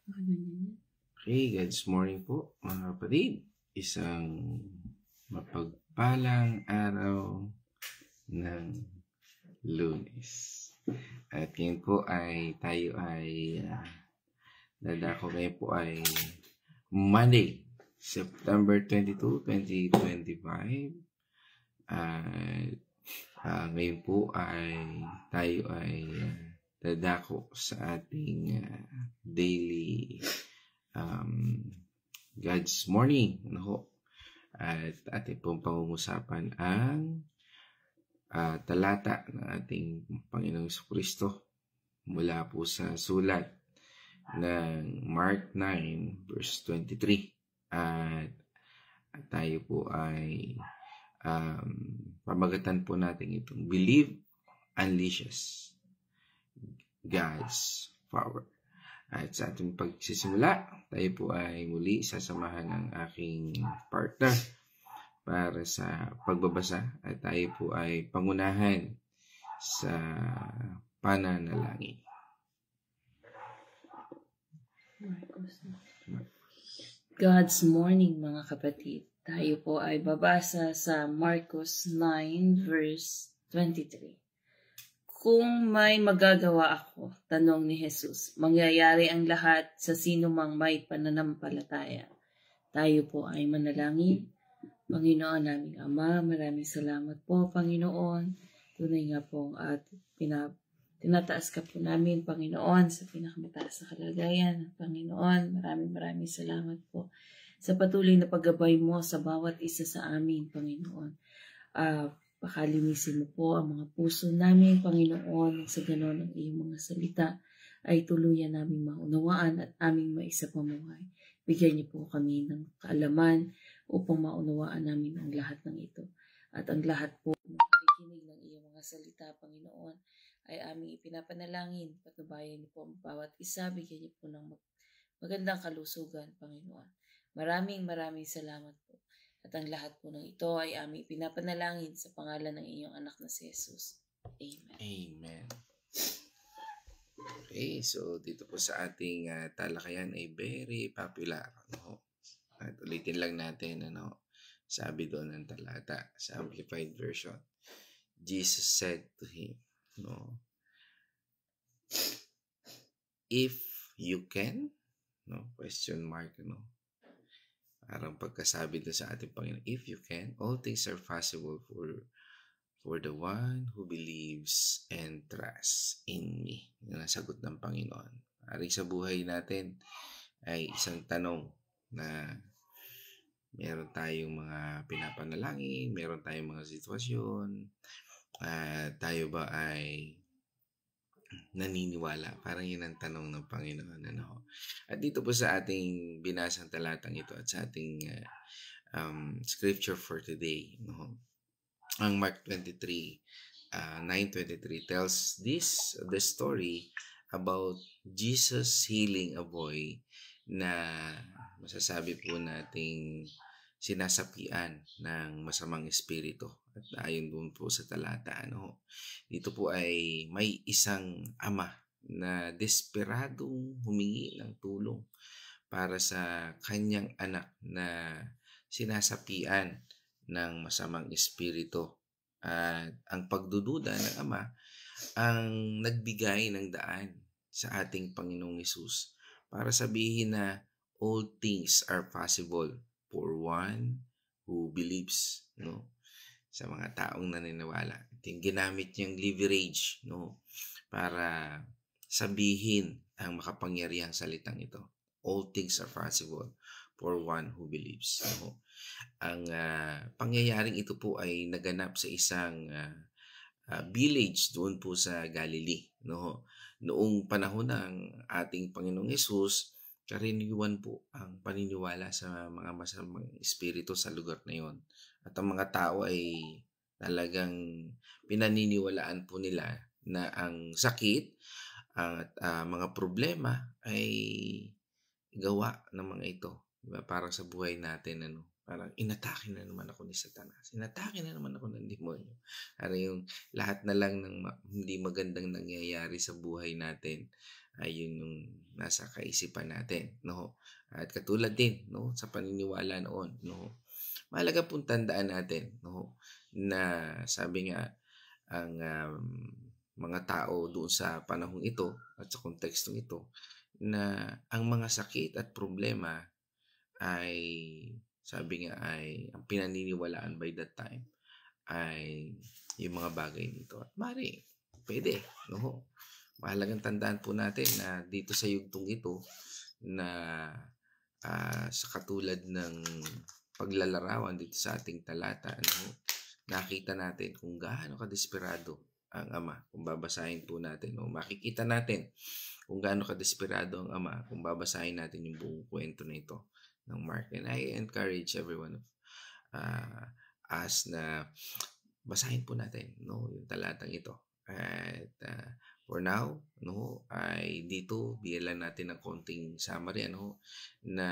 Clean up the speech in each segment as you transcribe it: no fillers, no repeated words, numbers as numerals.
Okay, good morning po mga kapatid. Isang mapagpalang araw ng Lunes. At ngayon po ay tayo ay dadako ngayon po ay Monday, September 22, 2025. Ngayon po ay tayo ay dadako sa ating daily God's Morning. At ating pong pangungusapan ang talata ng ating Panginoong Jesucristo mula po sa sulat ng Mark 9 verse 23. At tayo po ay pamagatan po natin itong Believe Unleashes God's Power. At sa ating pagsisimula, tayo po ay muli sasamahan ng aking partner para sa pagbabasa at tayo po ay pangunahan sa pananalangin. God's morning mga kapatid. Tayo po ay babasa sa Marcos 9 verse 23. Kung may magagawa ako, tanong ni Jesus, mangyayari ang lahat sa sinumang may pananampalataya. Tayo po ay manalangin. Panginoon naming Ama, maraming salamat po, Panginoon. Tunay nga po at tinataas ka po namin, Panginoon, sa pinakamataas na kalagayan. Panginoon, maraming salamat po sa patuloy na paggabay mo sa bawat isa sa amin, Panginoon. Pakalinisin mo po ang mga puso namin, Panginoon, sa ganon ang iyong mga salita ay tuluyan namin maunawaan at aming maisapamuhay. Bigyan niyo po kami ng kaalaman upang maunawaan namin ang lahat ng ito. At ang lahat po ng pakikinig ng iyong mga salita, Panginoon, ay aming ipinapanalangin. Patnubayan niyo po ang bawat isa. Bigyan niyo po ng magandang kalusugan, Panginoon. Maraming salamat po. At ang lahat po ng ito ay aming pinapanalangin sa pangalan ng iyong anak na si Jesus. Amen. Amen. Okay, so dito po sa ating talakayan ay very popular. At ulitin lang natin, sabi doon ng talata sa Amplified Version. Jesus said to him, if you can, question mark, parang pagkasabi doon sa ating Panginoon, if you can, all things are possible for the one who believes and trusts in me. Yung nasagot ng Panginoon. Aring sa buhay natin ay isang tanong na meron tayong mga pinapanalangin, meron tayong mga sitwasyon, tayo ba ay naniniwala? Parang yun ang tanong ng Panginoon. At dito po sa ating binasang talatang ito at sa ating scripture for today, ang Mark 9:23 tells the story about Jesus healing a boy na masasabi po nating sinasapian ng masamang espiritu. At ayon doon po sa talata, dito po ay may isang ama na desperadong humingi ng tulong para sa kanyang anak na sinasapian ng masamang espiritu. At ang pagdududa ng ama ang nagbigay ng daan sa ating Panginoong Hesus para sabihin na all things are possible for one who believes, sa mga taong naniniwala. Yung ginamit niyang leverage, para sabihin ang makapangyarihang salitang ito. All things are possible for one who believes. Ang pangyayaring ito po ay naganap sa isang village doon po sa Galilee. Noong panahon ng ating Panginoong Hesus, karaniwan po ang paniniwala sa mga masamang espiritu sa lugar na yon. At ang mga tao ay talagang pinaniniwalaan po nila na ang sakit at mga problema ay gawa ng mga ito. Diba? Parang sa buhay natin, parang inatake na naman ako ni Satanas. Inatake na naman ako ng demonyo. Yung lahat na lang ng hindi magandang nangyayari sa buhay natin ay yun yung nasa kaisipan natin, no? At katulad din, no, sa paniniwala noon, no, mahalaga pong tandaan natin, no, na sabi nga ang mga tao doon sa panahong ito at sa kontekstong ito na ang mga sakit at problema ay sabi nga ay ang pinaniniwalaan by that time ay yung mga bagay nito. At mari, pwede, no? Mahalagang tandaan po natin na dito sa yugtong ito na sa katulad ng paglalarawan dito sa ating talata, ano, nakita natin kung gaano kadesperado ang ama. Kung babasahin po natin, no, makikita natin kung gaano kadesperado ang ama kung babasahin natin yung buong kwento na ito ng Mark. And I encourage everyone of us na basahin po natin, no, yung talatang ito. At for now, no, ay dito bigyan natin ng konting summary, ano, na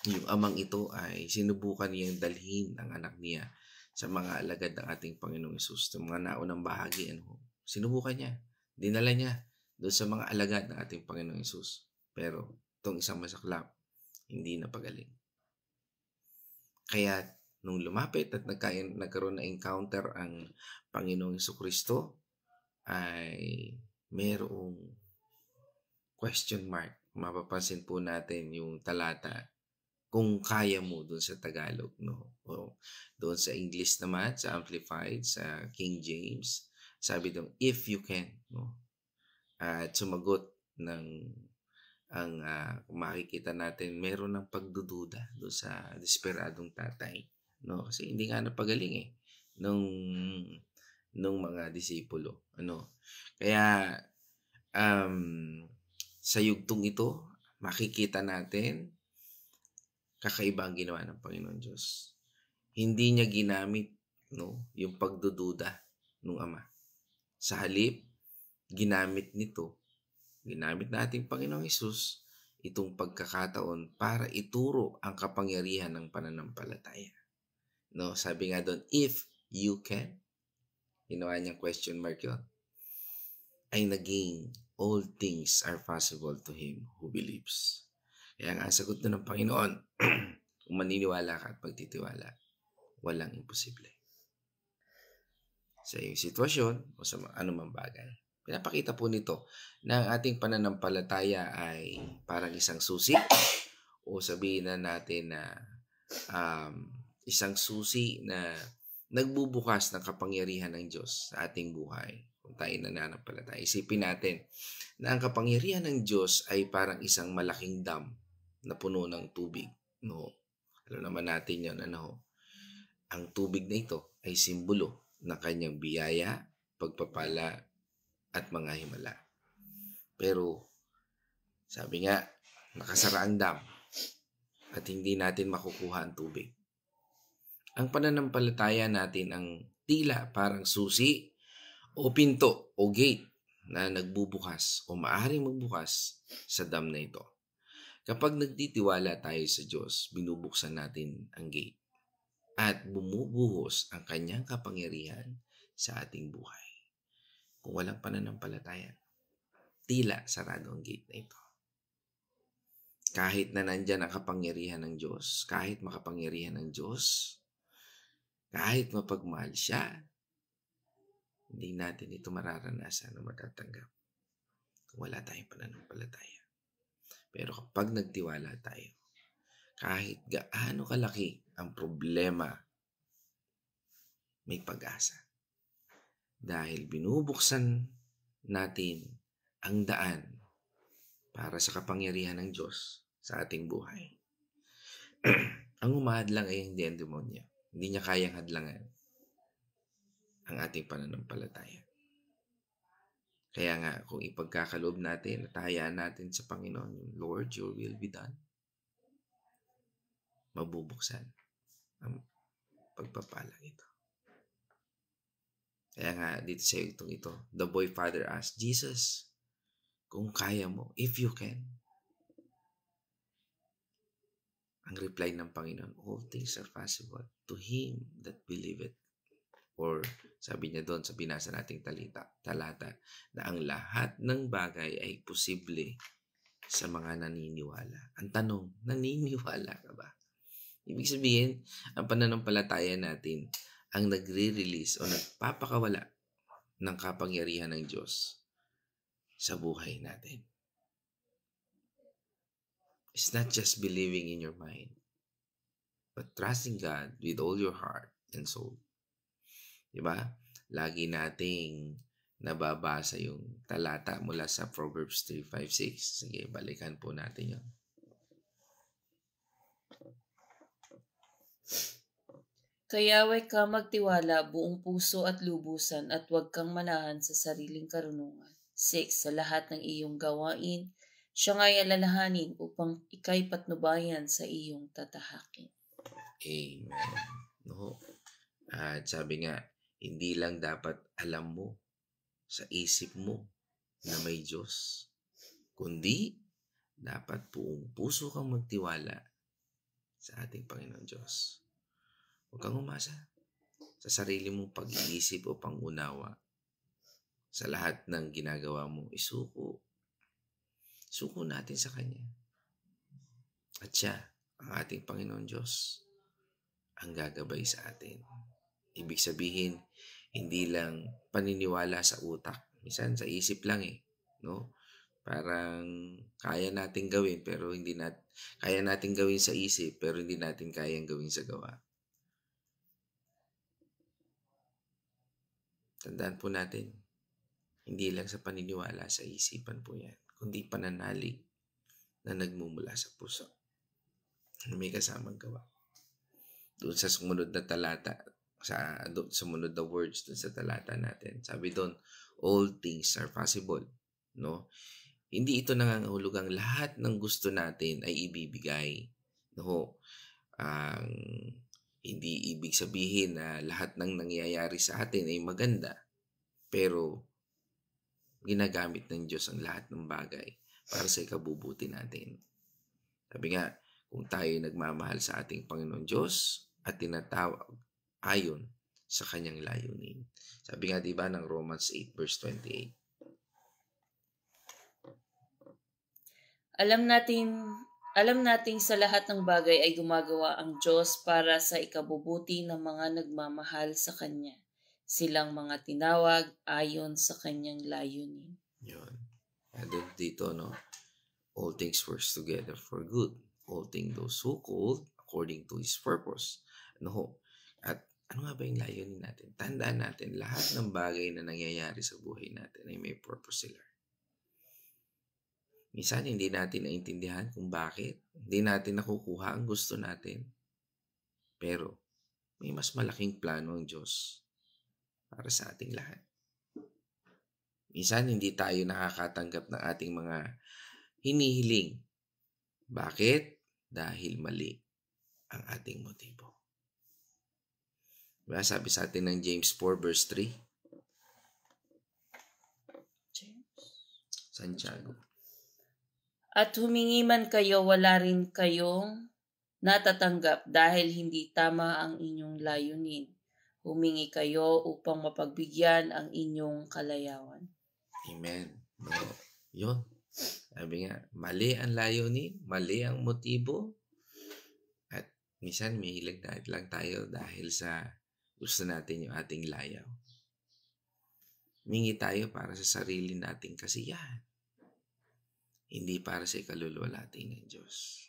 yung amang ito ay sinubukan niyang dalhin ang anak niya sa mga alagad ng ating Panginoong Hesus. Sa mga naunang bahagi, ano, sinubukan niya, dinala niya doon sa mga alagad ng ating Panginoong Hesus. Pero itong isang masaklap, hindi napagaling. Kaya nung lumapit at nagkaroon na encounter ang Panginoong Hesukristo, ay merong question mark. Mapapansin po natin yung talata kung kaya mo doon sa Tagalog, no? O doon sa English naman, sa Amplified, sa King James, sabi doon, if you can, no? At sumagot ng ang kung makikita natin, meron ng pagdududa doon sa desperadong tatay, no? Kasi hindi nga napagaling nung mga disipulo, ano. Kaya sa yugtong ito, makikita natin kakaiba ang ginawa ng Panginoon Diyos. Hindi niya ginamit, no, yung pagdududa ng ama. Sa halip, ginamit nating Panginoong Hesus itong pagkakataon para ituro ang kapangyarihan ng pananampalataya. No, sabi nga doon, if you can, ginawa niyang question mark yun, ay naging all things are possible to him who believes. Kaya nga ang sagot doon ng Panginoon, kung maniniwala ka at pagtitiwala, walang imposible. Sa iyong sitwasyon o sa anumang bagay. Pinapakita po nito na ang ating pananampalataya ay parang isang susi o sabihin na natin na isang susi na nagbubukas ng kapangyarihan ng Diyos sa ating buhay. Kung tayo nananampalataya, isipin natin na ang kapangyarihan ng Diyos ay parang isang malaking dam na puno ng tubig. No? Alam naman natin yun, ano? Ang tubig na ito ay simbolo ng kanyang biyaya, pagpapala, at mga himala. Pero, sabi nga, nakasara ang dam at hindi natin makukuha ang tubig. Ang pananampalataya natin ang tila parang susi o pinto o gate na nagbubukas o maaaring magbukas sa dam na ito. Kapag nagtitiwala tayo sa Diyos, binubuksan natin ang gate at bumubuhos ang kanyang kapangyarihan sa ating buhay. Kung walang pananampalataya, tila sarado ang gate na ito. Kahit na nandyan ang kapangyarihan ng Diyos, kahit makapangyarihan ng Diyos, kahit mapagmahal siya, hindi natin ito mararanasan o matatanggap kung wala tayong pananampalataya. Pero kapag nagtiwala tayo, kahit gaano kalaki ang problema, may pag-asa. Dahil binubuksan natin ang daan para sa kapangyarihan ng Diyos sa ating buhay. Ang umahadlang ay hindi ang demonyo. Hindi niya kayang hadlangan ang ating pananampalataya. Kaya nga, kung ipagkakaloob natin at hayaan natin sa Panginoon, Lord, your will be done, mabubuksan ang pagpapalang ito. Kaya nga, dito sa itong ito, the boy father asked, Jesus, kung kaya mo, if you can. Ang reply ng Panginoon, all things are possible to him that believeth, or Sabi niya doon sa binasa nating talata na ang lahat ng bagay ay posible sa mga naniniwala. Ang tanong, naniniwala ka ba? Ibig sabihin, ang pananampalataya natin ang nagre-release o nagpapakawala ng kapangyarihan ng Diyos sa buhay natin. It's not just believing in your mind, but trusting God with all your heart and soul. Diba? Lagi nating nababasa yung talata mula sa Proverbs 3, 5, 6. Sige, balikan po natin yun. Kaya huwag ka magtiwala buong puso at lubusan at huwag kang manahan sa sariling karunungan. 6. Sa lahat ng iyong gawain, siya nga'y alalahanin upang ika'y patnubayan sa iyong tatahakin. Amen. No? At sabi nga, hindi lang dapat alam mo sa isip mo na may Diyos, kundi dapat buong puso kang magtiwala sa ating Panginoon Diyos. Huwag kang umasa sa sarili mong pag-iisip o pangunawa. Sa lahat ng ginagawa mo, isuko. Suko natin sa Kanya. At siya, ang ating Panginoon Diyos, ang gagabay sa atin. Ibig sabihin, hindi lang paniniwala sa utak. Minsan sa isip lang no? Parang kaya natin gawin pero kaya natin gawin sa isip pero hindi natin kayang gawin sa gawa. Tandaan po natin, hindi lang sa paniniwala sa isipan po yan, kundi pananalig na nagmumula sa puso. May kasamang gawa. Doon sa sumunod na talata, sa sumunod na words doon sa talata natin, sabi doon, all things are possible. No? Hindi ito nangangahulugang lahat ng gusto natin ay ibibigay. No? Hindi ibig sabihin na lahat ng nangyayari sa atin ay maganda. Pero ginagamit ng Diyos ang lahat ng bagay para sa ikabubuti natin. Sabi nga, kung tayo nagmamahal sa ating Panginoon Diyos at tinatawag ayon sa kanyang layunin. Sabi nga diba ng Romans 8 verse 28. Alam nating sa lahat ng bagay ay gumagawa ang Diyos para sa ikabubuti ng mga nagmamahal sa Kanya. Silang mga tinawag ayon sa Kanyang layunin. Yun. And dito, no? All things work together for good. All things those who called according to His purpose. No? At ano nga ba yung layunin natin? Tandaan natin, lahat ng bagay na nangyayari sa buhay natin ay may purpose sila. Minsan, hindi natin naintindihan kung bakit. Hindi natin nakukuha ang gusto natin. Pero, may mas malaking plano ang Diyos para sa ating lahat. Minsan, hindi tayo nakakatanggap ng ating mga hinihiling. Bakit? Dahil mali ang ating motibo. Diba? Sabi sa atin ng James 4 verse 3. Santiago. At humingi man kayo, wala rin kayong natatanggap dahil hindi tama ang inyong layunin. Humingi kayo upang mapagbigyan ang inyong kalayawan. Amen. No, yun. Sabi nga, mali ang layunin, mali ang motibo. At minsan may hilag lang tayo dahil sa gusto natin yung ating layaw. Humingi tayo para sa sarili nating kasiyahan. Hindi para sa ikaluluwalhati ng Diyos.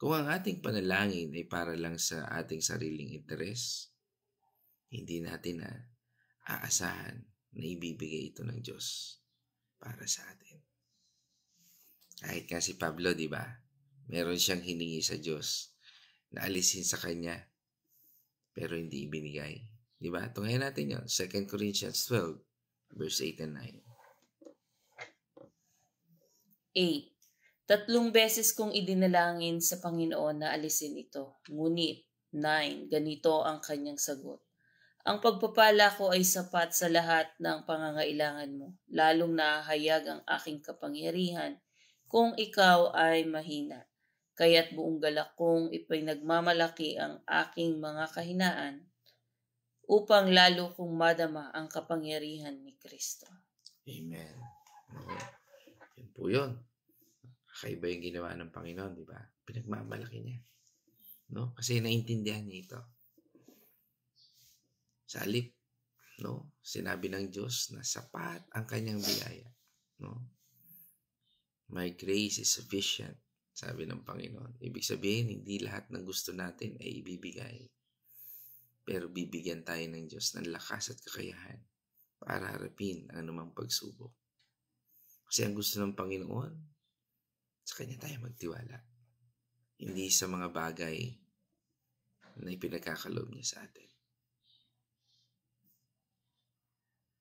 Kung ang ating panalangin ay para lang sa ating sariling interes, hindi natin na aasahan na ibibigay ito ng Diyos para sa atin. Kahit nga si Pablo, di ba? Meron siyang hiningi sa Diyos na alisin sa kanya, pero hindi ibinigay. Di ba? Tunghayan natin yun. 2 Corinthians 12, verse 8 and 9. 8. 3 beses kong idinalangin sa Panginoon na alisin ito. Ngunit, 9. Ganito ang kanyang sagot. Ang pagpapala ko ay sapat sa lahat ng pangangailangan mo, lalong nahahayag ang aking kapangyarihan kung ikaw ay mahina. Kaya't buong galak kong ipinagmamalaki ang aking mga kahinaan upang lalo kong madama ang kapangyarihan ni Kristo. Amen. No? Yun po yun. Kakaiba yung ginawa ng Panginoon, di ba? Pinagmamalaki niya. No? Kasi naintindihan niya ito. Sa halip, no? Sinabi ng Diyos na sapat ang kanyang biyaya. No? My grace is sufficient, sabi ng Panginoon. Ibig sabihin, hindi lahat ng gusto natin ay ibibigay. Pero bibigyan tayo ng Diyos ng lakas at kakayahan para harapin ang anumang pagsubok. Kasi ang gusto ng Panginoon, sa Kanya tayo magtiwala. Hindi sa mga bagay na ipinagkakaloob niya sa atin.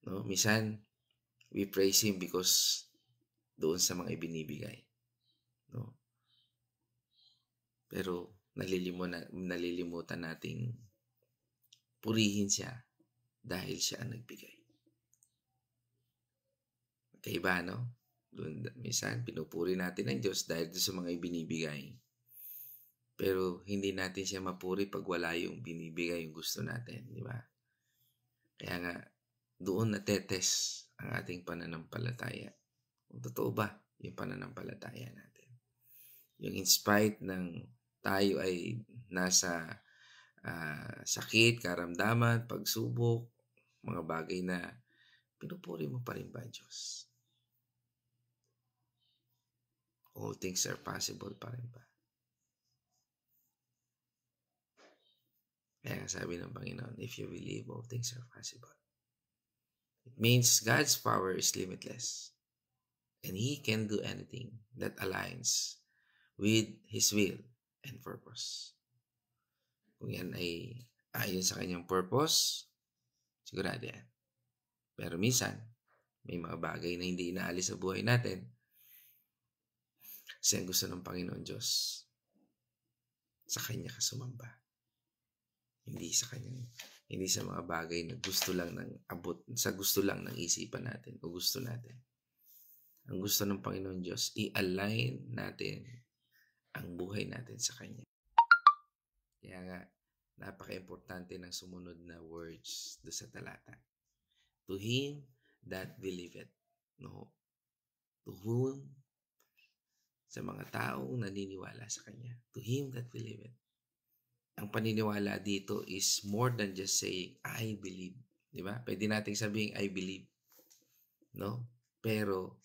No? Minsan, we praise Him because doon sa mga ibinibigay. No? Pero nalilimutan nating purihin siya dahil siya ang nagbigay. Kaiba, no? Doon, minsan, pinupuri natin ang Diyos dahil sa mga ibinibigay. Pero hindi natin siya mapuri pag wala yung binibigay yung gusto natin, di ba? Kaya nga, doon natetes ang ating pananampalataya. Kung totoo ba yung pananampalataya natin? Yung in spite ng tayo ay nasa sakit, karamdaman, pagsubok, mga bagay na pinupuri mo pa rin ba Diyos? All things are possible pa rin ba? Kaya sabi ng Panginoon, if you believe, all things are possible. It means God's power is limitless. And He can do anything that aligns with His will and purpose. Kung yan ay ayon sa kanyang purpose, sigurado yan. Pero minsan, may mga bagay na hindi inaalis sa buhay natin kasi ang gusto ng Panginoon Diyos sa Kanya ka sumamba. Hindi sa mga bagay na gusto lang ng abot, sa gusto lang ng isipan natin o gusto natin. Ang gusto ng Panginoon Diyos, i-align natin ang buhay natin sa Kanya. Kaya nga, napaka-importante ng sumunod na words do sa talata. To him that believeth. No? To whom? Sa mga taong naniniwala sa Kanya. To him that believeth. Ang paniniwala dito is more than just saying, I believe. Di ba? Pwede nating sabihin, I believe. No? Pero,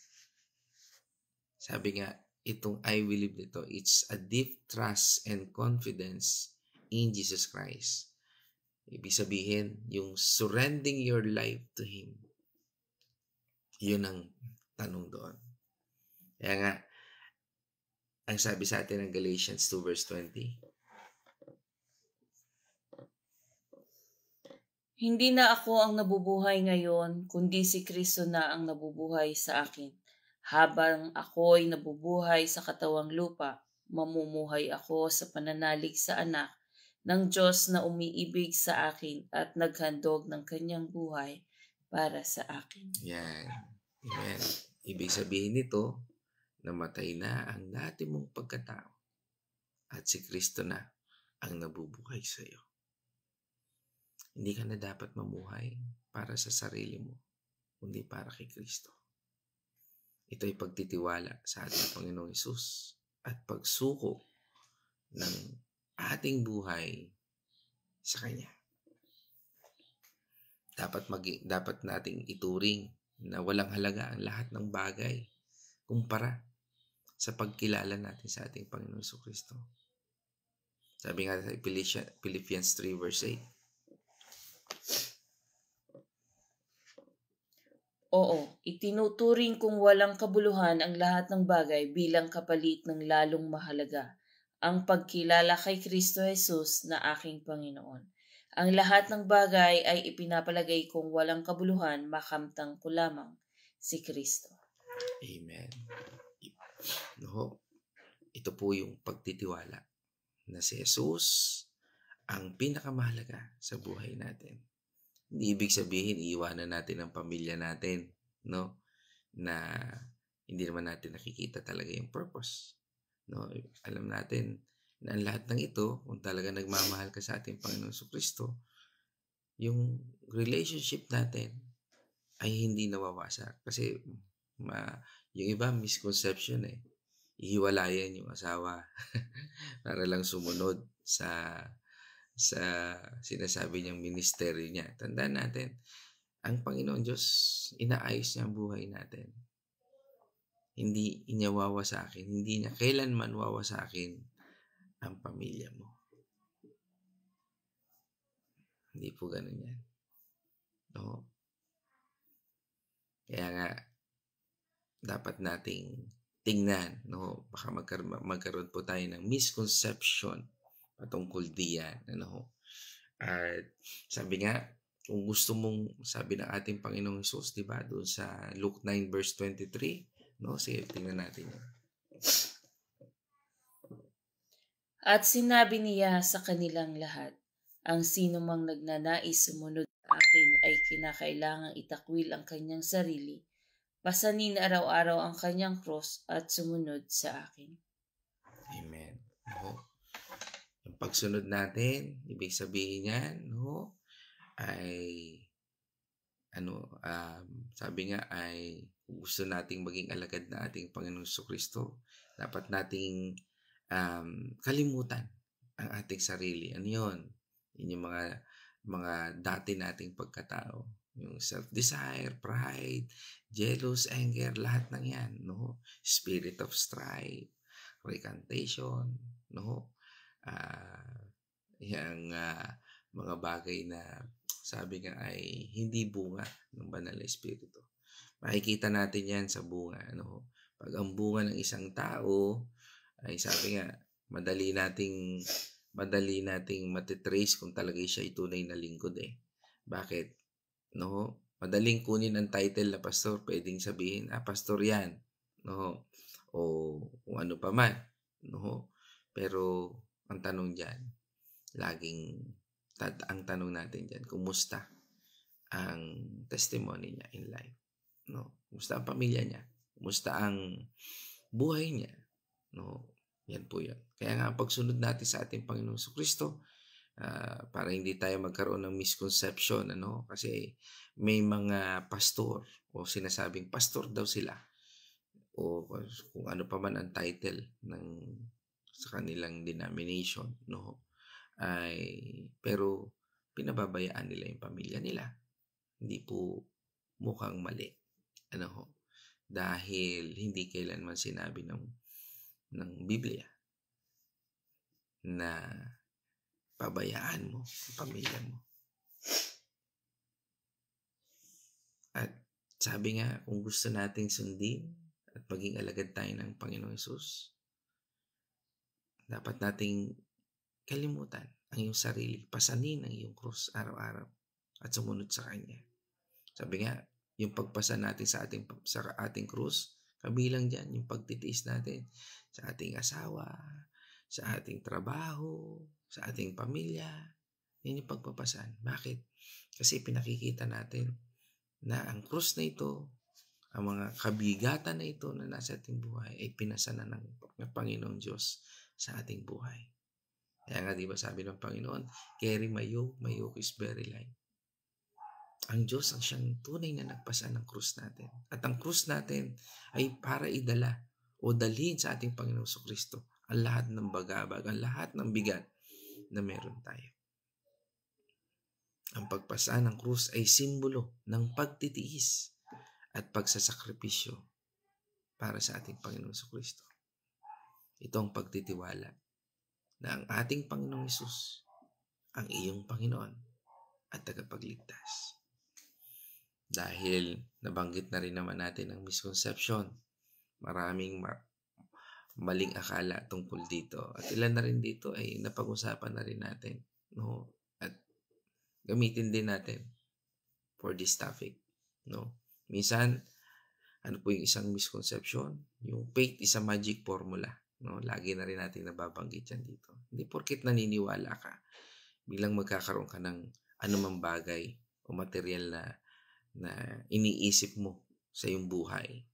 sabi nga, itong I believe nito, it's a deep trust and confidence in Jesus Christ. Ibig sabihin, yung surrendering your life to Him. Yun ang tanong doon. Kaya nga, ang sabi sa atin ng Galatians 2 verse 20, Hindi na ako ang nabubuhay ngayon, kundi si Kristo na ang nabubuhay sa akin. Habang ako'y nabubuhay sa katawang lupa, mamumuhay ako sa pananalig sa anak ng Diyos na umiibig sa akin at naghandog ng kanyang buhay para sa akin. yan. Amen. Ibig sabihin nito, namatay na ang dati mong pagkatao at si Kristo na ang nabubuhay sa iyo. Hindi ka na dapat mamuhay para sa sarili mo, kundi para kay Kristo. Ito ay pagtitiwala sa ating Panginoong Hesus at pagsuko ng ating buhay sa Kanya. Dapat nating ituring na walang halaga ang lahat ng bagay kumpara sa pagkilala natin sa ating Panginoong Jesucristo. Sabi nga sa Philippians 3 verse 8, Oo, itinuturing kong walang kabuluhan ang lahat ng bagay bilang kapalit ng lalong mahalaga, ang pagkilala kay Kristo Jesus na aking Panginoon. Ang lahat ng bagay ay ipinapalagay kong walang kabuluhan, makamtang ko lamang si Kristo. Amen. No, ito po yung pagtitiwala na si Jesus ang pinakamahalaga sa buhay natin. Hindi ibig sabihin iiwanan natin ang pamilya natin, no? Na hindi naman natin nakikita talaga yung purpose. No? Alam natin na ang lahat ng ito, kung talaga nagmamahal ka sa ating Panginoon Jesucristo, yung relationship natin ay hindi nawawasak. Kasi yung iba misconception ihiwalayan yung asawa para lang sumunod sa sinasabi niyang ministeryo niya. Tandaan natin, ang Panginoon Diyos, inaayos niya ang buhay natin. Hindi niya wawasakin, hindi niya kailanman wawasakin ang pamilya mo. Hindi po ganun yan. No? Kaya nga, dapat nating tingnan, no? Baka magkaroon po tayo ng misconception patungkol diyan, ano? At sabi nga, kung gusto mong, sabi ng ating Panginoong Hesus, di ba, doon sa Luke 9 verse 23, no? Sige, tingnan natin yan. At sinabi niya sa kanilang lahat, ang sino mang nagnanais sumunod sa akin ay kinakailangang itakwil ang kanyang sarili, pasanin araw-araw ang kanyang cross at sumunod sa akin. Amen. No? Yung pagsunod natin, ibig sabihin yan, no? Ay sabi nga ay gusto nating maging alagad na ating Panginoong Jesucristo, dapat nating kalimutan ang ating sarili. Ano yun? Yun yung mga dati nating pagkatao. Yung self-desire, pride, jealous, anger, lahat ng yan. No? Spirit of strife, recantation, no? Yung mga bagay na sabi nga ay hindi bunga ng banal na espiritu. Makikita natin yan sa bunga. Ano? Pag ang bunga ng isang tao ay sabi nga, madali nating matitrace kung talaga siya ay tunay na lingkod Bakit? No? Madaling kunin ang title na pastor. Pwedeng sabihin, pastor yan. No? O kung ano pa man. No? Pero ang tanong dyan, ang tanong natin dyan, kumusta ang testimony niya in life? No? Kumusta ang pamilya niya? Kumusta ang buhay niya? No? Yan po yan. Kaya nga pagsunod natin sa ating Panginoong Jesucristo, para hindi tayo magkaroon ng misconception, kasi may mga pastor o sinasabing pastor daw sila o kung ano pa man ang title sa kanilang denomination, no? Pero pinababayaan nila yung pamilya nila. Hindi po mukhang mali. Dahil hindi kailanman sinabi ng Biblia na pabayaan mo ang pamilya mo. At sabi nga, kung gusto nating sundin at maging alagad tayo ng Panginoong Hesus, dapat nating kalimutan ang iyong sarili, pasanin ang iyong krus araw-araw at sumunod sa Kanya. Sabi nga, yung pagpasa natin sa ating krus, kabilang dyan yung pagtitiis natin sa ating asawa, sa ating trabaho, sa ating pamilya. Yan yung pagpapasan. Bakit? Kasi pinakikita natin na ang krus na ito, ang mga kabigatan na ito na nasa ating buhay ay pinasana ng Panginoong Diyos sa ating buhay. Kaya nga, di ba sabi ng Panginoon, carry my yoke is very light. Ang Diyos ang siyang tunay na nagpasa ng krus natin. At ang krus natin ay para idala o dalhin sa ating Panginoong Jesucristo ang lahat ng bagabag, ang lahat ng bigat na meron tayo. Ang pagpasa ng krus ay simbolo ng pagtitiis at pagsasakripisyo para sa ating Panginoong Jesucristo. Ito ang pagtitiwala na ang ating Panginoong Hesus ang iyong Panginoon at tagapagligtas. Dahil nabanggit na rin naman natin ang misconception, maraming maling akala tungkol dito. At ilan na rin dito ay napag-usapan na rin natin. No? At gamitin din natin for this topic. No? Minsan, ano po yung isang misconception? Yung faith is a magic formula. No, lagi na rin natin nababanggit yan dito. Hindi porket naniniwala ka, bilang magkakaroon ka ng anumang bagay o material na iniisip mo sa iyong buhay.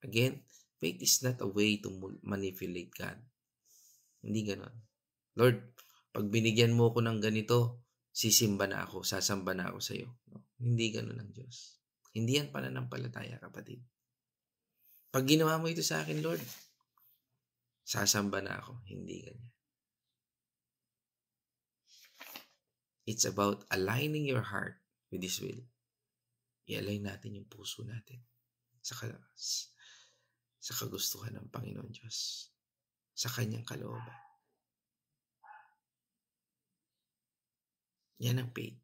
Again, faith is not a way to manipulate God. Hindi ganon. Lord, pag binigyan mo ko ng ganito, sisimba na ako, sasamba na ako sa iyo. No? Hindi ganoon ang Diyos. Hindi yan pananampalataya, kapatid. Pag ginawa mo ito sa akin, Lord, sasamba na ako. Hindi ganyan. It's about aligning your heart with His will. I-align natin yung puso natin sa kagustuhan ng Panginoon Diyos, sa Kanyang kalooban. Yan ang faith.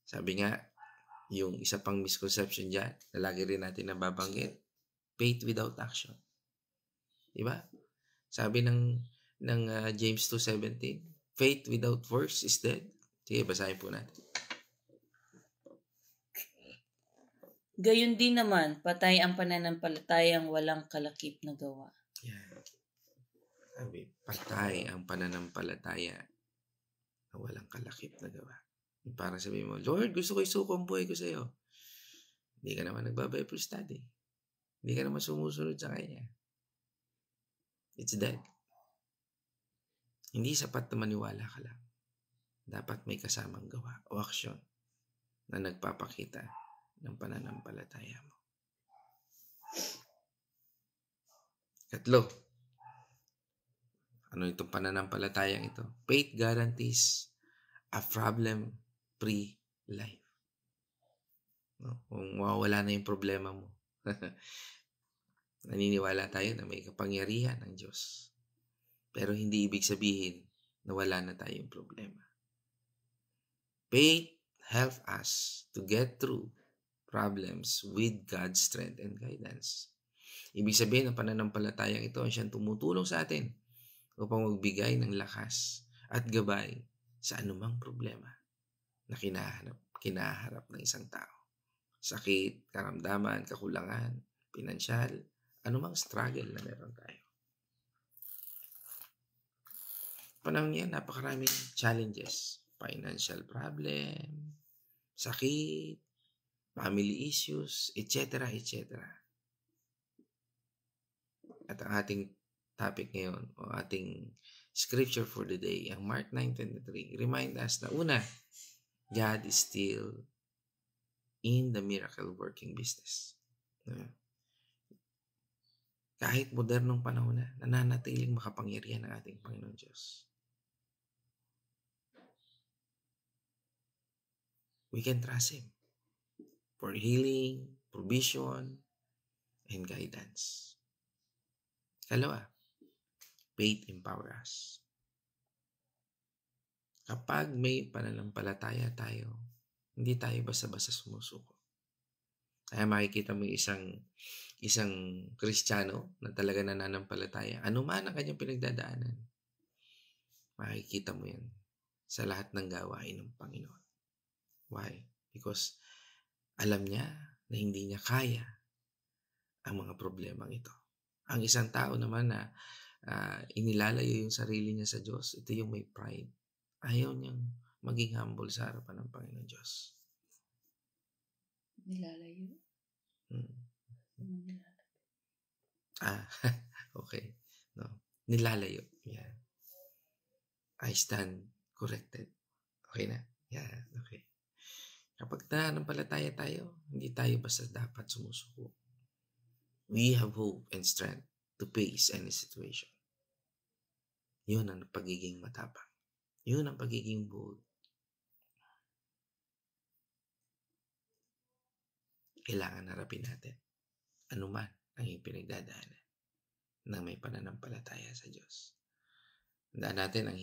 Sabi nga, yung isa pang misconception dyan, na lagi rin natin nababanggit, faith without action. Diba? Sabi ng James 2:17, faith without works is dead. Sige, basahin po natin. Gayon din naman, patay ang pananampalatayang walang kalakip na gawa. Yan. Sabi, patay ang pananampalataya na walang kalakip na gawa. Parang sabihin mo, Lord, gusto ko isuko ang buhay ko sa iyo. Hindi ka naman nagba-Bible study. Hindi ka naman sumusunod sa Kanya. It's dead. Hindi sapat na maniwala ka lang. Dapat may kasamang gawa o aksyon na nagpapakita ng pananampalataya mo. Katlo, ano itong pananampalatayang ito? Faith guarantees a problem-free life. No? Kung mawawala na yung problema mo, naniniwala tayo na may kapangyarihan ng Diyos. Pero hindi ibig sabihin na wala na tayong problema. Faith helps us to get through problems with God's strength and guidance. Ibig sabihin ng pananampalatayang ito ang siyang tumutulong sa atin upang magbigay ng lakas at gabay sa anumang problema na kinaharap ng isang tao. Sakit, karamdaman, kakulangan, pinansyal, anumang struggle na meron tayo. Panahon yan, napakaraming challenges. Financial problem, sakit, family issues, etc. etc. At ang ating topic ngayon, o ating scripture for the day, ang Mark 9:23, remind us na una, God is still in the miracle working business. Kahit modernong panahon na, nananatiling makapangyarihan ang ating Panginoon Diyos. We can trust Him for healing, provision, and guidance. Kalawa, faith empower us. Kapag may pananampalataya tayo, hindi tayo basta-basta sumusuko. Kaya makikita mo isang Kristiyano na talaga nananampalataya, ano man ang kanyang pinagdadaanan, makikita mo yan sa lahat ng gawain ng Panginoon. Why? Because alam niya na hindi niya kaya ang mga problemang ito. Ang isang tao naman na inilalayo yung sarili niya sa Diyos, ito yung may pride. Ayaw niyang maging humble sa harapan ng Panginoon Diyos. Nilalayo? Okay. No. Nilalayo. Yeah. I stand corrected. Okay na? Yeah, okay. Kapag nananampalataya tayo, hindi tayo basta dapat sumusuko. We have hope and strength to face any situation. Yun ang pagiging matapang. Yun ang pagiging bold. Kailangan harapin natin anuman ang iyong pinagdadaanan na may pananampalataya sa Diyos. Tandaan natin, ang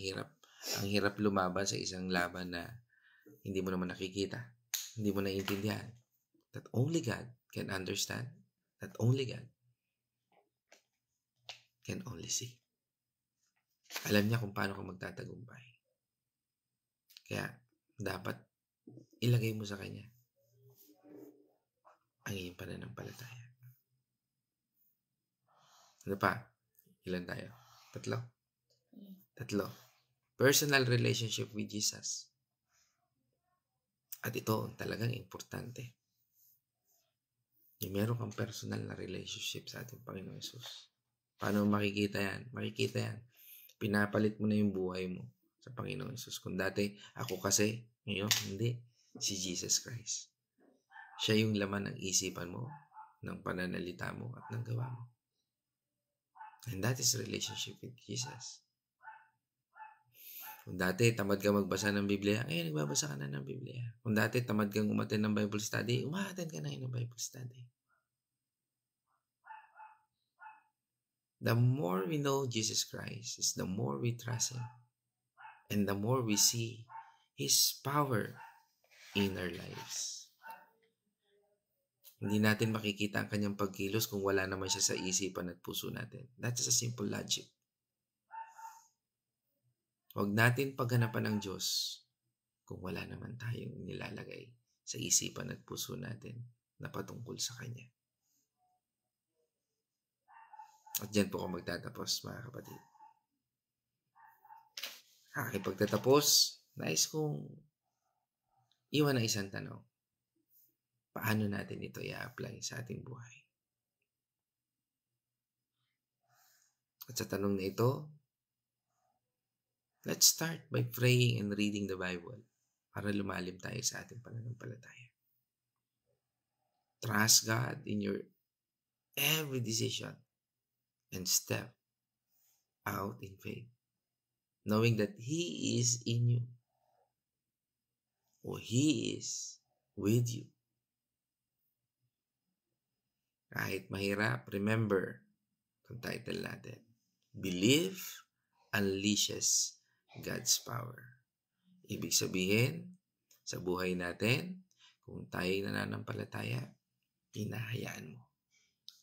hirap lumaban sa isang laban na hindi mo naman nakikita, hindi mo naiintindihan. That only God can understand, that only God can only see. Alam niya kung paano ka magtatagumpay. Kaya dapat ilagay mo sa Kanya ang iyong pananampalataya. Ano pa? Ilan tayo? Tatlo. Personal relationship with Jesus. At ito talagang importante. Yung meron kang personal na relationship sa ating Panginoon Jesus. Paano makikita yan? Makikita yan. Pinapalit mo na yung buhay mo sa Panginoong Hesus. Kung dati, ako kasi, ngayon, hindi. Si Jesus Christ. Siya yung laman ng isipan mo, ng pananalita mo, at ng gawa mo. And that is relationship with Jesus. Kung dati tamad ka magbasa ng Biblia, nagbabasa ka na ng Biblia. Kung dati tamad kang umattend ng Bible study, umattend ka na ng Bible study. The more we know Jesus Christ is the more we trust Him. And the more we see His power in our lives. Hindi natin makikita ang kanyang pagkilos kung wala naman siya sa isipan at puso natin. That's a simple logic. Huwag natin paghanapan ng Diyos kung wala naman tayong nilalagay sa isipan at puso natin na patungkol sa Kanya. At dyan po ako magtatapos, mga kapatid. Aking pagtatapos, nais kong iwan ng isang tanong. Paano natin ito i-apply sa ating buhay? At sa tanong na ito, let's start by praying and reading the Bible para lumalim tayo sa ating pananampalataya. Trust God in your every decision and step out in faith, knowing that He is in you or He is with you. Kahit mahirap, remember ang title natin, Believe Unleashes God's Power. Ibig sabihin, sa buhay natin, kung tayo'y nananampalataya, hinahayaan mo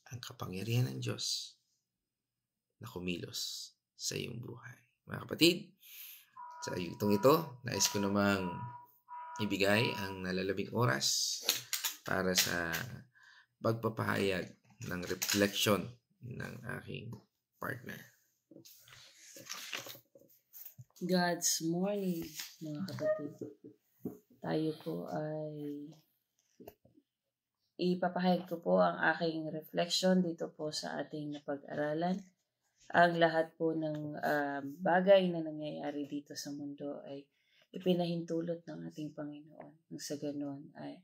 ang kapangyarihan ng Diyos na kumilos sa iyong buhay. Mga kapatid, sa itong ito, nais ko namang ibigay ang nalalabing oras para sa pagpapahayag ng reflection ng aking partner. God's morning, mga kapatid. Tayo po ay ipapahayag ko po ang aking reflection dito po sa ating napag-aralan. Ang lahat po ng bagay na nangyayari dito sa mundo ay ipinahintulot ng ating Panginoon. Nang sa ganon ay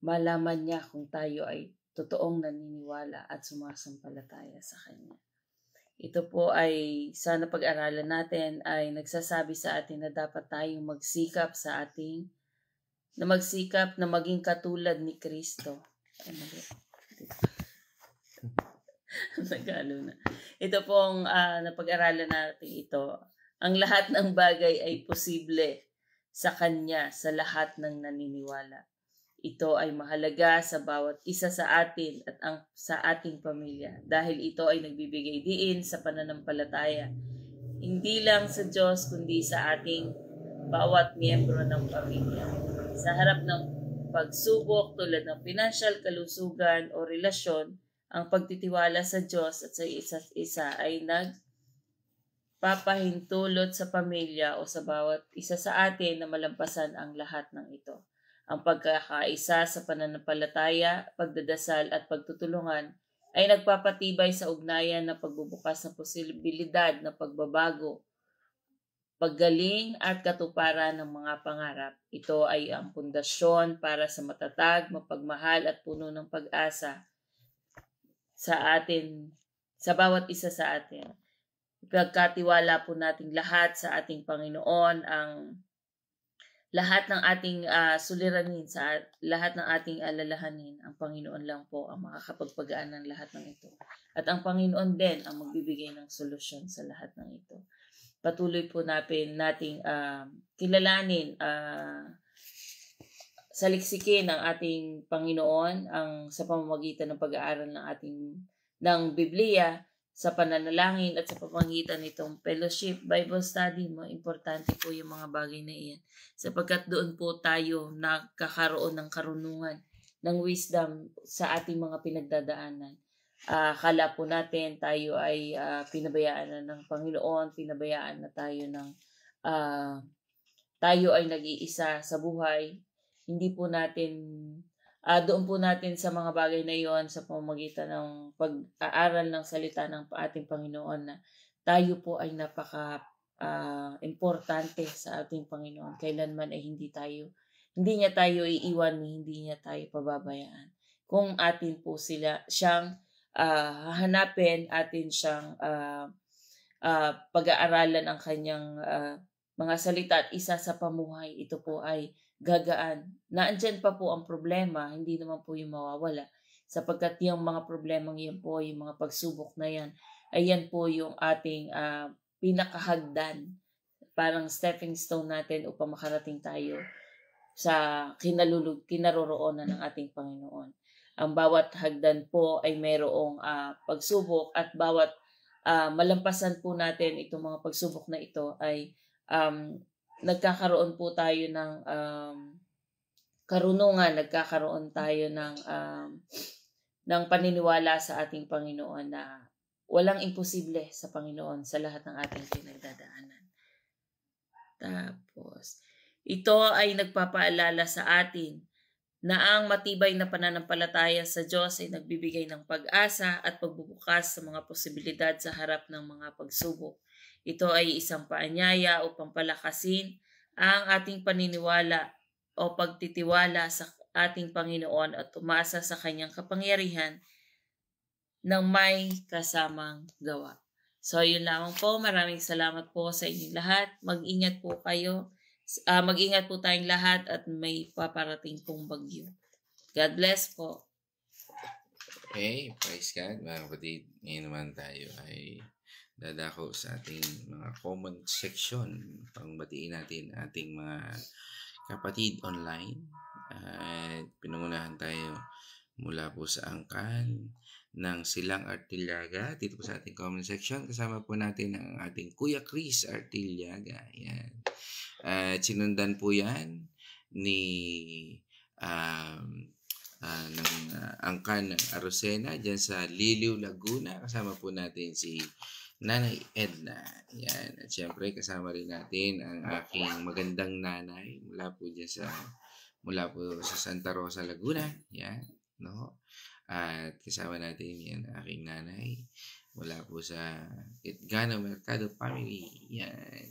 malaman niya kung tayo ay totoong naniniwala at sumasampalataya sa Kanya. Ito po ay sana pag-aralan natin ay nagsasabi sa atin na dapat tayong magsikap na maging katulad ni Kristo. Nagalo na. Ito pong napag-aralan natin ito. Ang lahat ng bagay ay posible sa Kanya, sa lahat ng naniniwala. Ito ay mahalaga sa bawat isa sa atin at sa ating pamilya dahil ito ay nagbibigay diin sa pananampalataya. Hindi lang sa Diyos kundi sa ating bawat miyembro ng pamilya. Sa harap ng pagsubok tulad ng financial kalusugan o relasyon, ang pagtitiwala sa Diyos at sa isa't isa ay nagpapahintulot sa pamilya o sa bawat isa sa atin na malampasan ang lahat ng ito. Ang pagkakaisa sa pananampalataya, pagdadasal at pagtutulungan ay nagpapatibay sa ugnayan na pagbubukas ng posibilidad na pagbabago, paggaling at katuparan ng mga pangarap. Ito ay ang pundasyon para sa matatag, mapagmahal at puno ng pag-asa sa bawat isa sa atin. Ipagkatiwala po natin lahat sa ating Panginoon ang lahat ng ating suliranin, sa lahat ng ating alalahanin, ang Panginoon lang po ang makakapagpagaan ng lahat ng ito. At ang Panginoon din ang magbibigay ng solusyon sa lahat ng ito. Patuloy po nating kilalanin, saliksikin ang ating Panginoon sa pamamagitan ng pag-aaral ng Biblia, sa pananalangin at sa pamamagitan nitong fellowship, Bible study mo. Importante po yung mga bagay na iyan. Sapagkat doon po tayo nakakaroon ng karunungan, ng wisdom sa ating mga pinagdadaanan. Akala po natin tayo ay pinabayaan na ng Panginoon, pinabayaan na tayo tayo ay nag-iisa sa buhay. Hindi po natin doon po natin sa mga bagay na iyon sa pamamagitan ng pag-aaral ng salita ng ating Panginoon na tayo po ay importante sa ating Panginoon. Kailanman ay hindi niya tayo iiwan, hindi niya tayo pababayaan. Kung atin po siyang hahanapin, atin siyang pag-aaralan ang kanyang mga salita at isa sa pamuhay, ito po ay gagaan. Naandyan pa po ang problema, hindi naman po yung mawawala. Sapagkat yung mga problemang yun po, yung mga pagsubok na yan, ayan po yung ating pinakahagdan, parang stepping stone natin upang makarating tayo sa kinaroroonan ng ating Panginoon. Ang bawat hagdan po ay mayroong pagsubok, at bawat malampasan po natin itong mga pagsubok na ito ay nagkakaroon po tayo ng karunungan, nagkakaroon tayo ng paniniwala sa ating Panginoon na walang imposible sa Panginoon sa lahat ng ating pinagdadaanan. Tapos, ito ay nagpapaalala sa atin na ang matibay na pananampalataya sa Diyos ay nagbibigay ng pag-asa at pagbubukas sa mga posibilidad sa harap ng mga pagsubok. Ito ay isang paanyaya upang palakasin ang ating paniniwala o pagtitiwala sa ating Panginoon at umasa sa kanyang kapangyarihan ng may kasamang gawa. So, yun lamang po. Maraming salamat po sa inyong lahat. Mag-ingat po kayo. Mag-ingat po tayong lahat at may paparating pong bagyo. God bless po. Okay, praise God. Mga kapatid, ngayon naman tayo ay dadako sa ating mga comment section. Pangbatiin natin ating mga kapatid online. At pinangunahan tayo mula po sa angkan ng Silang Artillaga dito po sa ating comment section. Kasama po natin ang ating Kuya Chris Artillaga. Yan. At sinundan po yan ni ng angkan ng Arocena dyan sa Liliw, Laguna. Kasama po natin si Nanay Edna. Yan. At syempre kasama rin natin ang aking magandang nanay mula po sa Santa Rosa, Laguna. Yan. No? At kasama natin yan aking nanay mula po sa Itgano Mercado Family. Yan.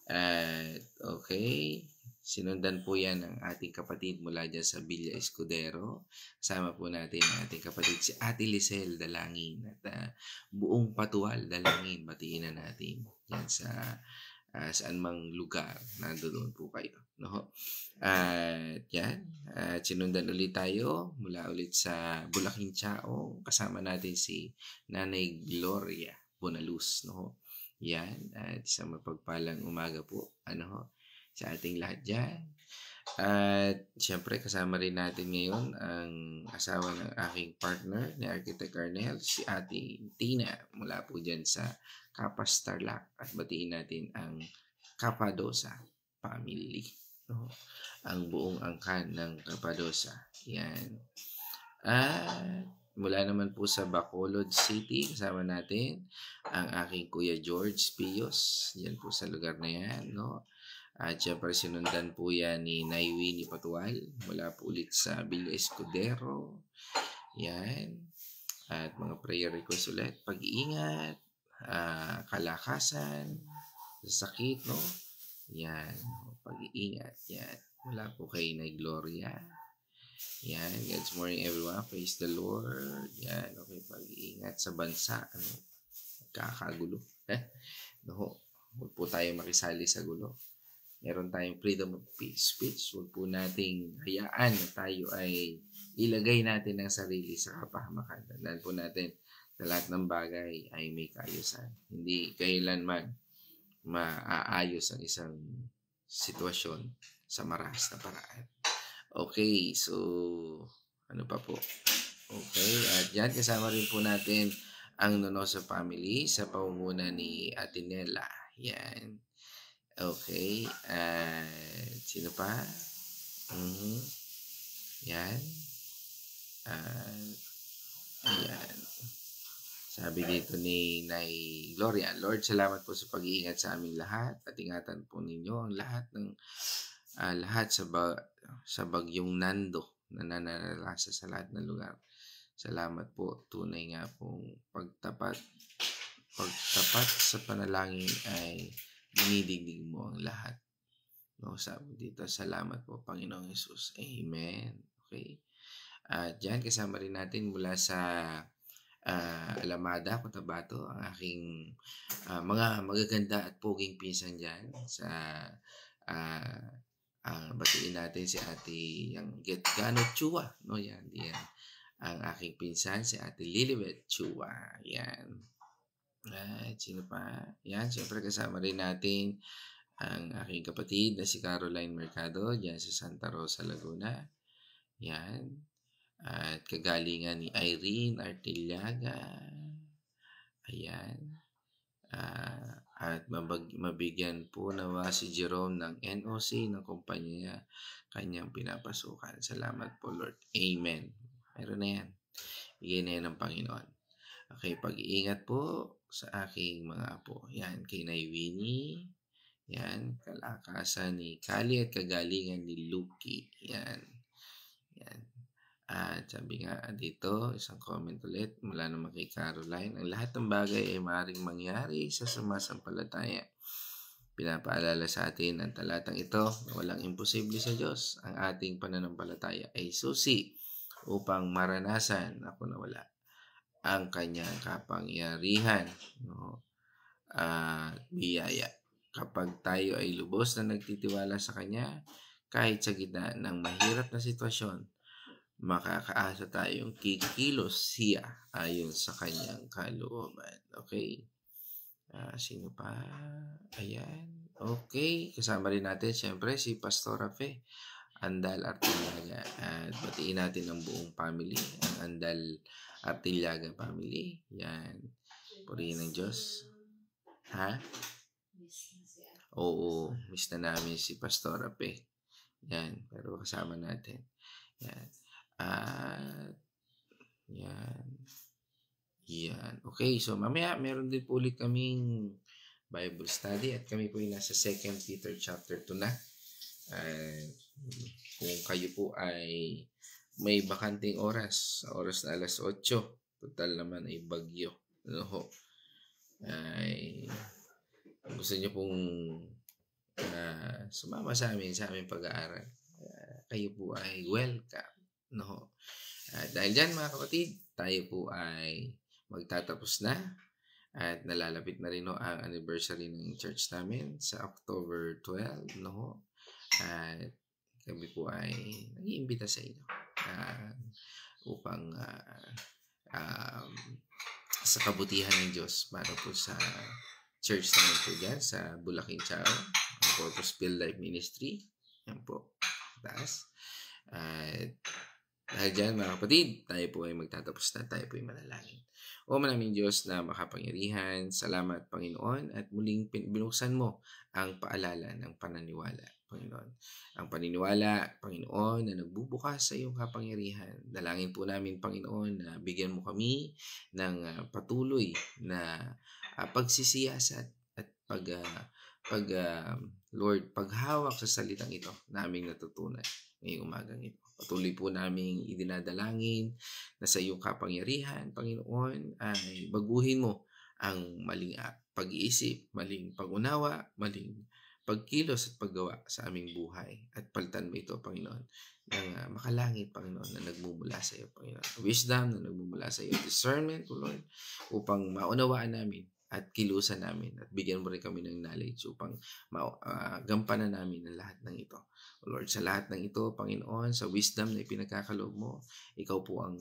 At okay, sinundan po yan ng ating kapatid mula dyan sa Villa Escudero. Kasama po natin ang ating kapatid si Ate Lisel Dalangin at buong Patual Dalangin. Batiin na natin yan sa saan mang lugar nandoon po kayo. No? At yan, sinundan ulit tayo mula ulit sa Bulaking Chaong. Kasama natin si Nanay Gloria Bonaluz. No? Yan, at isang mapagpalang umaga po sa ating lahat dyan. At siyempre kasama rin natin ngayon ang asawa ng aking partner ni Architect Arnel, si Ate Tina mula po dyan sa Kapas Tarlac. At batiin natin ang Capadosa family. No? Ang buong angkan ng Capadosa. Yan. At mula naman po sa Bacolod City, kasama natin ang aking Kuya George Pios. Yan po sa lugar na yan. No? At syempre sinundan po yan ni Naiwi ni Patual mula po ulit sa Villa Escudero. Yan. At mga prayer request ulit. Pag-iingat, kalakasan, sakit, no? Yan. Pag-iingat. Yan. Mula po kay Nay Gloria. Yan. God's morning everyone. Praise the Lord. Yan. Okay. Pag-iingat sa bansa. Kakagulo. No? Huwag po tayo makisali sa gulo. Meron tayong freedom of speech. Huwag po nating hayaan na tayo ay ilagay natin ang sarili sa kapahamakan. Tandaan po natin na lahat ng bagay ay may kaayusan. Hindi kailanman maaayos ang isang sitwasyon sa maras na paraan. Okay, so ano pa po? Okay, at yan kasama rin po natin ang Nonoso family sa pamumuno ni Ate Nela. Yan. Okay, sino pa? Yan. Ayan. Sabi dito ni Nay Gloria, Lord, salamat po sa pag-iingat sa aming lahat at ingatan po ninyo ang lahat sa bagyong Nando na nananalasa sa lahat ng lugar. Salamat po, tunay nga pong pagtapat sa panalangin ay dinidigdig mo ang lahat. No, sabi dito, salamat po, Panginoong Jesus. Amen. Okay. At dyan, kasama rin natin mula sa Alamada, Cotabato, ang aking mga magaganda at poging pinsan dyan sa batiin natin si Ate yung Gano Chua, no? Yan. Ang aking pinsan, si Ate Lilibet Chua. Yan. At sino pa? Yan, siyempre kasama rin natin ang aking kapatid na si Caroline Mercado dyan sa Santa Rosa, Laguna. Yan. At kagalingan ni Irene Artillaga. Ayan. At mabigyan po nawa si Jerome ng NOC ng kumpanya kanyang pinapasukan. Salamat po, Lord. Amen. Meron na yan. Bigyan na yan ng Panginoon. Okay, pag-iingat po sa aking mga apo. Yan, kay Nay Winnie. Yan, kalakasan ni Kali at kagalingan ni Lucky. Yan. Yan. At sabi nga dito, isang comment ulit mula naman kay Caroline, ang lahat ng bagay ay maaaring mangyari sa sumasampalataya. Pinapaalala sa atin ang talatang ito na walang imposible sa Diyos. Ang ating pananampalataya ay susi upang maranasan ako na wala ang kanyang kapangyarihan, no? Biyaya. Kapag tayo ay lubos na nagtitiwala sa kanya, kahit sa gitna ng mahirap na sitwasyon, makakaasa tayong kikilos siya ayon sa kanyang kalooban. Okay? Sino pa? Ayan. Okay. Kasama rin natin, siyempre, si Pastora Fe Andal Artillaga. At batiin natin ang buong family, ang Andal Artillaga family. Yan. Purihin ng Diyos. Ha? Oo. Miss na namin si Pastora Fe. Yan. Pero kasama natin. Yan. Yan. Okay, so mamaya meron din po ulit kaming Bible study at kami po ay nasa 2 Peter chapter 2 na. Kung kayo po ay may bakanting oras, sa oras na alas 8, total naman ay bagyo. No? Ay gusto niyo pong sumama sa aming pag-aaral, kayo po ay welcome. No. Dahil dyan mga kapatid, tayo po ay magtatapos na at nalalapit na rin ang anniversary ng church namin sa October 12. No. At kami po ay nag-iimbita sa inyo upang sa kabutihan ng Diyos para po sa church namin po dyan sa Bulaking Chao, ang Purpose Build Life Ministry. Yan po. Taas. At dahil dyan mga kapatid, tayo po ay magtatapos na, tayo po ay manalangin. O manaming Diyos na makapangyarihan, salamat Panginoon at muling binuksan mo ang paalala ng pananiwala, Panginoon. Ang paniniwala, Panginoon, na nagbubukas sa iyong kapangyarihan. Dalangin po namin, Panginoon, na bigyan mo kami ng patuloy na pagsisiyasat at Lord, paghawak sa salitang ito na aming natutunan ngayong umagang ito. Patuloy po naming idinadalangin na sa iyong kapangyarihan, Panginoon, ay baguhin mo ang maling pag-iisip, maling pag-unawa, maling pagkilos at paggawa sa aming buhay. At palitan mo ito, Panginoon, ng makalangit, Panginoon, na nagmumula sa iyo, Panginoon. Wisdom na nagmumula sa iyo. Discernment, Lord, upang maunawaan namin at kilusan namin at bigyan mo rin kami ng knowledge upang gampanan namin ang lahat ng ito. Lord, sa lahat ng ito, Panginoon, sa wisdom na ipinagkakaloob mo, ikaw po ang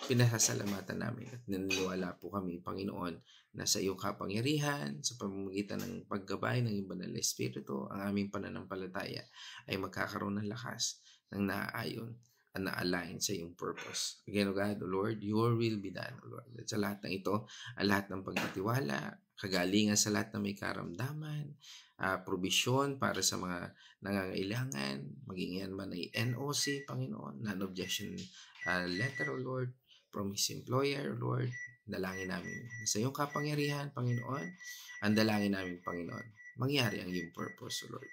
pinasasalamatan namin at naniniwala po kami, Panginoon, na sa iyong kapangyarihan, sa pamamagitan ng paggabay ng iyong banal na Espiritu, ang aming pananampalataya ay magkakaroon ng lakas ng naaayon at na-align sa iyong purpose. Again, O God, O Lord, your will be done, O Lord. At sa lahat ng ito, ang lahat ng pagtitiwala, kagalingan sa lahat ng may karamdaman, provision para sa mga nangangailangan, maging yan man ay NOC, Panginoon, non-objection letter, O Lord, from his employer, O Lord, dalangin namin sa iyong kapangyarihan, Panginoon, ang dalangin namin, Panginoon, mangyari ang iyong purpose, O Lord,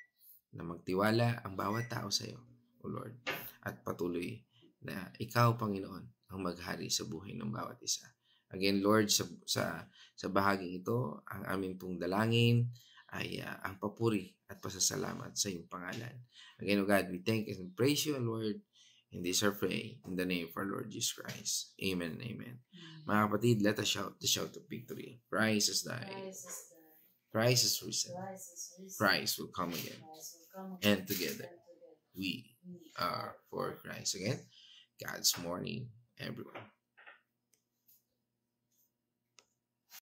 na magtiwala ang bawat tao sa iyo, O Lord, at patuloy na ikaw, Panginoon, ang maghari sa buhay ng bawat isa. Again, Lord, sa bahaging ito, ang aming pong dalangin ay ang papuri at pasasalamat sa iyong pangalan. Again, O God, we thank and praise you, Lord. In this our pray, in the name of our Lord Jesus Christ. Amen and amen. Mga kapatid, let us shout the shout of victory. Christ is died. Christ is risen. Christ will come again. And together, we are for Christ. Again, God's morning, everyone.